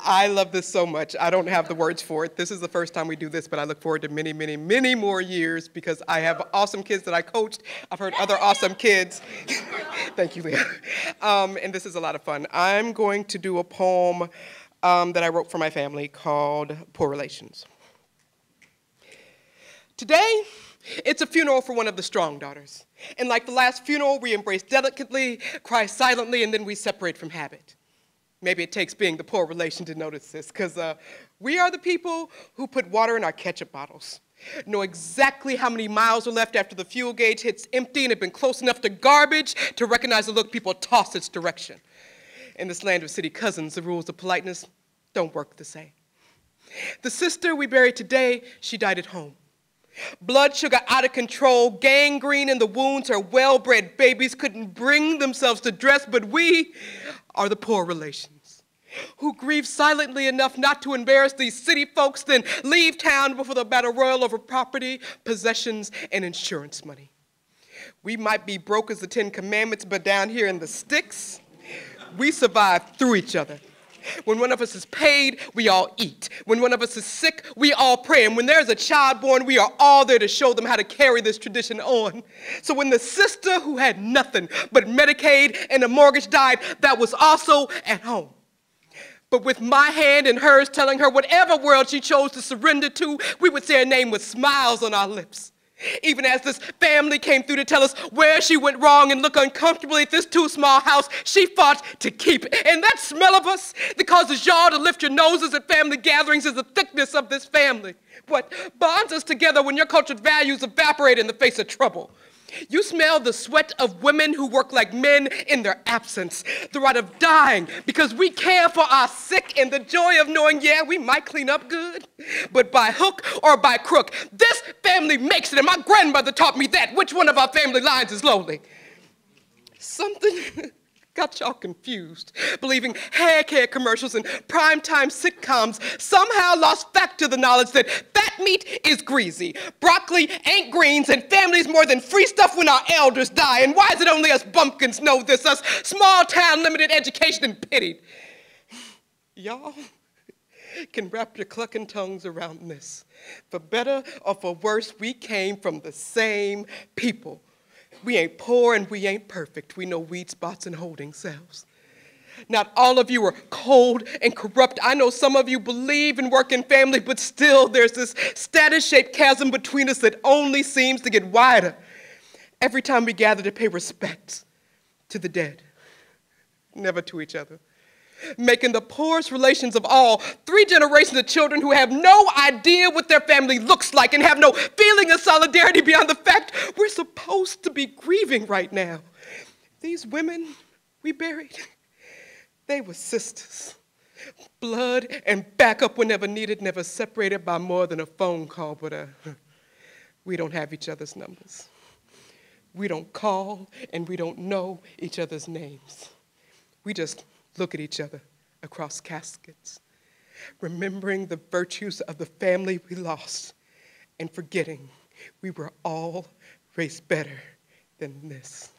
I love this so much. I don't have the words for it. This is the first time we do this, but I look forward to many, many, many more years because I have awesome kids that I coached. I've heard other awesome kids. Thank you, Leah. And this is a lot of fun. I'm going to do a poem that I wrote for my family called Poor Relations. Today, it's a funeral for one of the strong daughters. And like the last funeral, we embrace delicately, cry silently, and then we separate from habit. Maybe it takes being the poor relation to notice this, because we are the people who put water in our ketchup bottles, know exactly how many miles are left after the fuel gauge hits empty and have been close enough to garbage to recognize the look people toss its direction. In this land of city cousins, the rules of politeness don't work the same. The sister we buried today, she died at home. Blood sugar out of control, gangrene in the wounds her well-bred babies couldn't bring themselves to dress, but we are the poor relations who grieve silently enough not to embarrass these city folks, then leave town before the battle royal over property, possessions, and insurance money. We might be broke as the 10 Commandments, but down here in the sticks, we survive through each other. When one of us is paid, we all eat. When one of us is sick, we all pray. And when there's a child born, we are all there to show them how to carry this tradition on. So when the sister who had nothing but Medicaid and a mortgage died, that was also at home. But with my hand in hers telling her whatever world she chose to surrender to, we would say her name with smiles on our lips. Even as this family came through to tell us where she went wrong and look uncomfortably at this too small house, she fought to keep it. And that smell of us that causes y'all to lift your noses at family gatherings is the thickness of this family. What bonds us together when your cultured values evaporate in the face of trouble. You smell the sweat of women who work like men in their absence, the rot of dying because we care for our sick, and the joy of knowing, yeah, we might clean up good, but by hook or by crook, this family makes it, and my grandmother taught me that. Which one of our family lines is lonely? Something got y'all confused, believing hair care commercials and primetime sitcoms somehow lost fact to the knowledge that fat meat is greasy, broccoli ain't greens, and family's more than free stuff when our elders die. And why is it only us bumpkins know this, us small town limited education and pitied? Y'all can wrap your clucking tongues around this. For better or for worse, we came from the same people. We ain't poor and we ain't perfect. We know weed spots and holding cells. Not all of you are cold and corrupt. I know some of you believe in work and family, but still there's this status-shaped chasm between us that only seems to get wider every time we gather to pay respect to the dead, never to each other. Making the poorest relations of all 3 generations of children who have no idea what their family looks like and have no feeling of solidarity beyond the fact we're supposed to be grieving right now. These women we buried, they were sisters. Blood and backup whenever needed, never separated by more than a phone call, but we don't have each other's numbers. We don't call and we don't know each other's names. We just look at each other across caskets, remembering the virtues of the family we lost and forgetting we were all raised better than this.